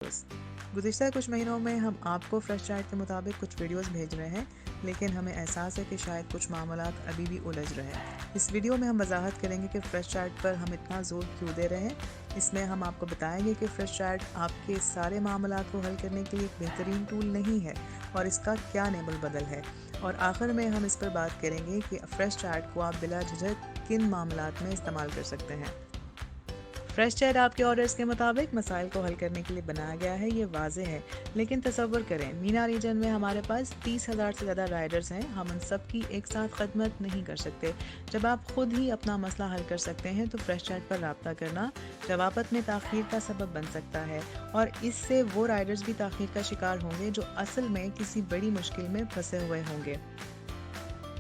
गुज़िश्ता कुछ महीनों में हम आपको फ्रेश चार्ट के मुताबिक कुछ वीडियोस भेज रहे हैं, लेकिन हमें एहसास है कि शायद कुछ मामलात अभी भी उलझ रहे हैं। इस वीडियो में हम वजाहत करेंगे कि फ्रेश चार्ट पर हम इतना ज़ोर क्यों दे रहे हैं। इसमें हम आपको बताएंगे कि फ्रेश चार्ट आपके सारे मामलात को हल करने के लिए एक बेहतरीन टूल नहीं है और इसका क्या नेबल बदल है। और आखिर में हम इस पर बात करेंगे कि फ्रेश चार्ट को आप बिला झिझक किन मामलात में इस्तेमाल कर सकते हैं। फ्रेश चैट आपके ऑर्डर्स के मुताबिक मसाइल को हल करने के लिए बनाया गया है, ये वाजे है। लेकिन तसव्वुर करें, मीना रीजन में हमारे पास 30,000 से ज़्यादा राइडर्स हैं। हम उन सब की एक साथ खदमत नहीं कर सकते। जब आप खुद ही अपना मसला हल कर सकते हैं तो फ्रेश चैट पर रब्ता करना जवाबत में ताख़ीर का सबब बन सकता है, और इससे वो राइडर्स भी ताख़ीर का शिकार होंगे जो असल में किसी बड़ी मुश्किल में फंसे हुए होंगे।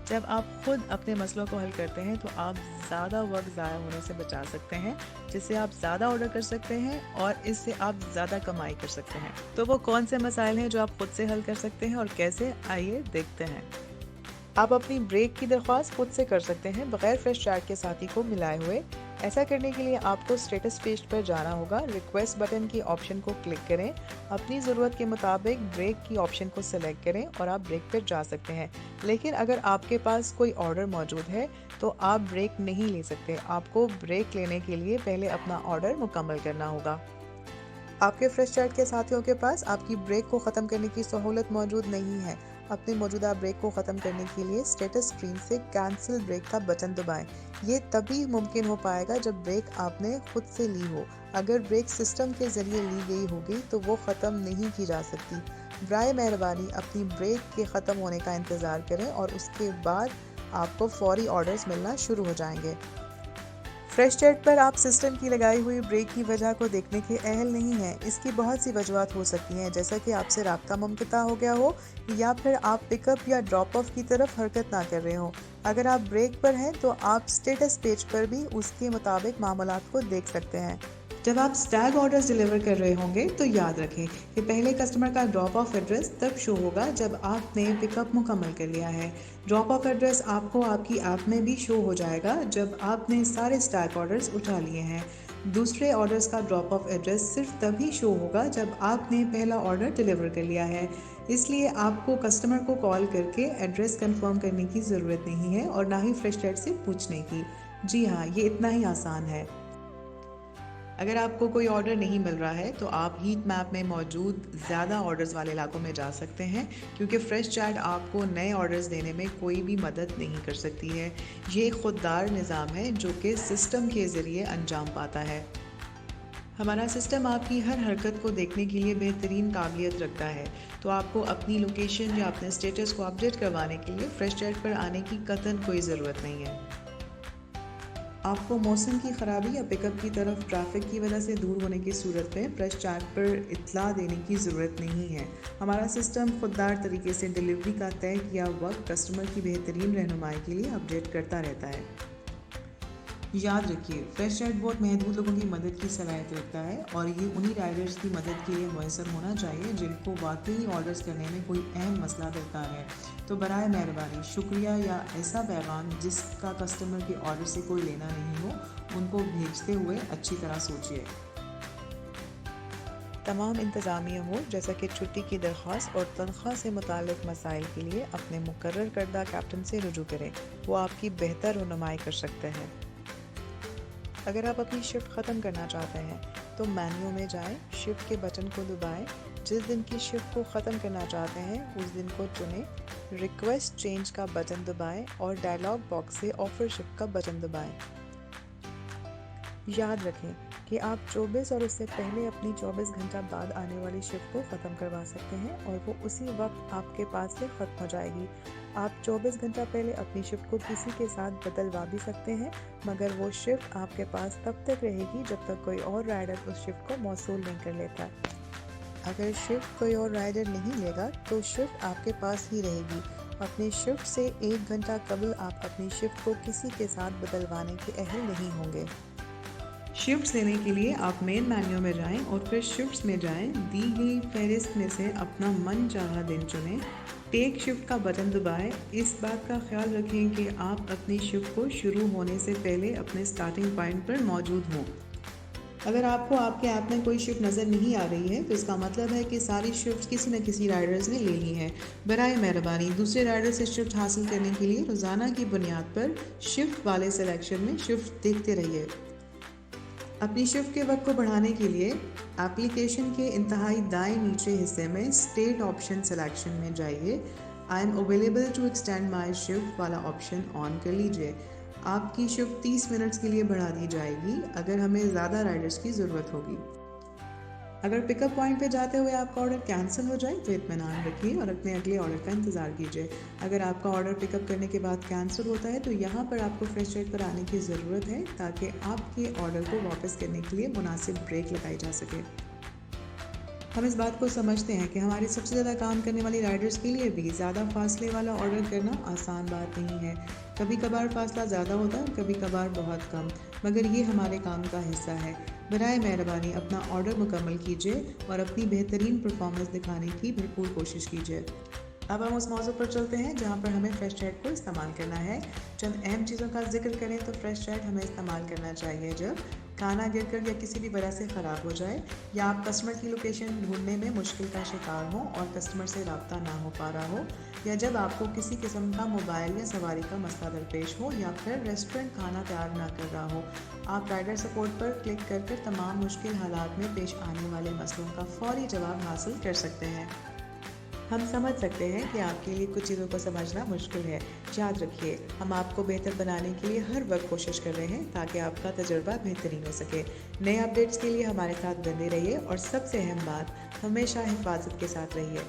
जब आप खुद अपने मसलों को हल करते हैं तो आप ज़्यादा वक्त ज़ाया होने से बचा सकते हैं, जिससे आप ज़्यादा ऑर्डर कर सकते हैं और इससे आप ज़्यादा कमाई कर सकते हैं। तो वो कौन से मसाइल हैं जो आप खुद से हल कर सकते हैं और कैसे, आइए देखते हैं। आप अपनी ब्रेक की दरख्वास्त खुद से कर सकते हैं बगैर फ्रेश चार्ट के साथी को मिलाए हुए। ऐसा करने के लिए आपको स्टेटस पेज पर जाना होगा, रिक्वेस्ट बटन की ऑप्शन को क्लिक करें, अपनी ज़रूरत के मुताबिक ब्रेक की ऑप्शन को सेलेक्ट करें और आप ब्रेक पर जा सकते हैं। लेकिन अगर आपके पास कोई ऑर्डर मौजूद है तो आप ब्रेक नहीं ले सकते। आपको ब्रेक लेने के लिए पहले अपना ऑर्डर मुकम्मल करना होगा। आपके फ्रेश चार्ट के साथियों के पास आपकी ब्रेक को ख़त्म करने की सहूलत मौजूद नहीं है। अपनी मौजूदा ब्रेक को ख़त्म करने के लिए स्टेटस स्क्रीन से कैंसिल ब्रेक का बटन दबाएं। ये तभी मुमकिन हो पाएगा जब ब्रेक आपने खुद से ली हो। अगर ब्रेक सिस्टम के ज़रिए ली गई होगी तो वो ख़त्म नहीं की जा सकती। बराए मेहरबानी अपनी ब्रेक के ख़त्म होने का इंतज़ार करें और उसके बाद आपको फ़ौरी ऑर्डर्स मिलना शुरू हो जाएंगे। फ्रेश चैट पर आप सिस्टम की लगाई हुई ब्रेक की वजह को देखने के अहल नहीं हैं। इसकी बहुत सी वजूहत हो सकती हैं, जैसा कि आपसे राब्ता मुनक़ता हो गया हो या फिर आप पिकअप या ड्रॉप ऑफ की तरफ हरकत ना कर रहे हो। अगर आप ब्रेक पर हैं तो आप स्टेटस पेज पर भी उसके मुताबिक मामलात को देख सकते हैं। जब आप स्टैग ऑर्डर्स डिलीवर कर रहे होंगे तो याद रखें कि पहले कस्टमर का ड्रॉप ऑफ एड्रेस तब शो होगा जब आपने पिकअप मुकम्मल कर लिया है। ड्रॉप ऑफ एड्रेस आपको आपकी ऐप में भी शो हो जाएगा जब आपने सारे स्टैग ऑर्डर्स उठा लिए हैं। दूसरे ऑर्डर्स का ड्रॉप ऑफ एड्रेस सिर्फ तभी शो होगा जब आपने पहला ऑर्डर डिलीवर कर लिया है। इसलिए आपको कस्टमर को कॉल करके एड्रेस कंफर्म करने की ज़रूरत नहीं है और ना ही फ्रेश चैट से पूछने की। जी हाँ, ये इतना ही आसान है। अगर आपको कोई ऑर्डर नहीं मिल रहा है तो आप हीट मैप में मौजूद ज़्यादा ऑर्डर्स वाले इलाकों में जा सकते हैं, क्योंकि फ्रेश चैट आपको नए ऑर्डर्स देने में कोई भी मदद नहीं कर सकती है। ये एक खुददार निज़ाम है जो कि सिस्टम के ज़रिए अंजाम पाता है। हमारा सिस्टम आपकी हर हरकत को देखने के लिए बेहतरीन काबिलियत रखता है, तो आपको अपनी लोकेशन या अपने स्टेटस को अपडेट करवाने के लिए फ्रेश चैट पर आने की कतई कोई ज़रूरत नहीं है। आपको मौसम की ख़राबी या पिकअप की तरफ ट्रैफिक की वजह से दूर होने की सूरत में फ्रेश चैट पर इत्तला देने की ज़रूरत नहीं है। हमारा सिस्टम खुददार तरीके से डिलीवरी का तय किया वक्त कस्टमर की बेहतरीन रहनुमाई के लिए अपडेट करता रहता है। याद रखिए, फ्रेश चैट बहुत महदूद लोगों की मदद की सलाहियत रखता है और ये उन्हीं राइडर्स की मदद के लिए मुयसर होना चाहिए जिनको वाकई ऑर्डर्स करने में कोई अहम मसला दरकार है। तो बराए मेहरबानी शुक्रिया या ऐसा पैगाम जिसका कस्टमर के ऑर्डर से कोई लेना नहीं हो, उनको भेजते हुए अच्छी तरह सोचिए। तमाम इंतज़ामी अमूर जैसा कि छुट्टी की दरख्वास्त और तनख्वाह से मुताल्लिक़ मसाइल के लिए अपने मुकर्रर करदा कैप्टन से रुजू करें। वो आपकी बेहतर रहनुमाई कर सकते हैं। अगर आप अपनी शिफ्ट ख़त्म करना चाहते हैं तो मेन्यू में जाएं, शिफ्ट के बटन को दबाएं, जिस दिन की शिफ्ट को ख़त्म करना चाहते हैं उस दिन को चुनें, रिक्वेस्ट चेंज का बटन दबाएं और डायलॉग बॉक्स से ऑफ़र शिफ्ट का बटन दबाएं। याद रखें कि आप 24 और उससे पहले अपनी 24 घंटा बाद आने वाली शिफ्ट को ख़त्म करवा सकते हैं और वो उसी वक्त आपके पास से ख़त्म हो जाएगी। आप 24 घंटा पहले अपनी शिफ्ट को किसी के साथ बदलवा भी सकते हैं, मगर वो शिफ्ट आपके पास तब तक रहेगी जब तक कोई और राइडर उस शिफ्ट को मौसूल नहीं कर लेता। अगर शिफ्ट कोई और राइडर नहीं लेगा तो शिफ्ट आपके पास ही रहेगी। अपनी शिफ्ट से 1 घंटा कबल आप अपनी शिफ्ट को किसी के साथ बदलवाने के अहल नहीं होंगे। शिफ्ट्स लेने के लिए आप मेन मेन्यू में जाएं और फिर शिफ्ट्स में जाएं। दी गई फहरिस्त में से अपना मन चाहा दिन चुनें, टेक शिफ्ट का बटन दबाएं। इस बात का ख्याल रखें कि आप अपनी शिफ्ट को शुरू होने से पहले अपने स्टार्टिंग पॉइंट पर मौजूद हों। अगर आपको आपके ऐप में कोई शिफ्ट नज़र नहीं आ रही है तो इसका मतलब है कि सारी शिफ्ट किसी न किसी राइडर्स ने ले ली है। बराए मेहरबानी दूसरे राइडर से शिफ्ट हासिल करने के लिए रोज़ाना की बुनियाद पर शिफ्ट वाले सिलेक्शन में शिफ्ट देखते रहिए। अपनी शिफ्ट के वक्त को बढ़ाने के लिए एप्लीकेशन के इंतहाई दाएं नीचे हिस्से में स्टेट ऑप्शन सिलेक्शन में जाइए। I am available to extend my shift वाला ऑप्शन ऑन कर लीजिए। आपकी शिफ्ट 30 मिनट्स के लिए बढ़ा दी जाएगी अगर हमें ज़्यादा राइडर्स की ज़रूरत होगी। अगर पिकअप पॉइंट पे जाते हुए आपका ऑर्डर कैंसिल हो जाए तो इत्मीनान रखिए और अपने अगले ऑर्डर का इंतज़ार कीजिए। अगर आपका ऑर्डर पिकअप करने के बाद कैंसिल होता है तो यहाँ पर आपको फ्रेश चाइट पर आने की ज़रूरत है ताकि आपके ऑर्डर को वापस करने के लिए मुनासिब ब्रेक लगाई जा सके। हम इस बात को समझते हैं कि हमारे सबसे ज़्यादा काम करने वाली राइडर्स के लिए भी ज़्यादा फासले वाला ऑर्डर करना आसान बात नहीं है। कभी कभार फासला ज़्यादा होता है, कभी कभार बहुत कम, मगर ये हमारे काम का हिस्सा है। बराए मेहरबानी अपना ऑर्डर मुकम्मल कीजिए और अपनी बेहतरीन परफॉर्मेंस दिखाने की भरपूर कोशिश कीजिए। अब हम उस मौजू पर चलते हैं जहाँ पर हमें फ्रेश चैट को इस्तेमाल करना है। चंद अहम चीज़ों का जिक्र करें तो फ्रेश चैट हमें इस्तेमाल करना चाहिए जब खाना गिरकर या किसी भी वजह से ख़राब हो जाए, या आप कस्टमर की लोकेशन ढूंढने में मुश्किल का शिकार हो और कस्टमर से रब्ता ना हो पा रहा हो, या जब आपको किसी किस्म का मोबाइल या सवारी का मसला दरपेश हो, या फिर रेस्टोरेंट खाना तैयार ना कर रहा हो। आप राइडर सपोर्ट पर क्लिक कर तमाम मुश्किल हालात में पेश आने वाले मसलों का फौरी जवाब हासिल कर सकते हैं। हम समझ सकते हैं कि आपके लिए कुछ चीज़ों को समझना मुश्किल है। याद रखिए, हम आपको बेहतर बनाने के लिए हर वक्त कोशिश कर रहे हैं ताकि आपका तजुर्बा बेहतरीन हो सके। नए अपडेट्स के लिए हमारे साथ बने रहिए और सबसे अहम बात, हमेशा हिफाजत के साथ रहिए।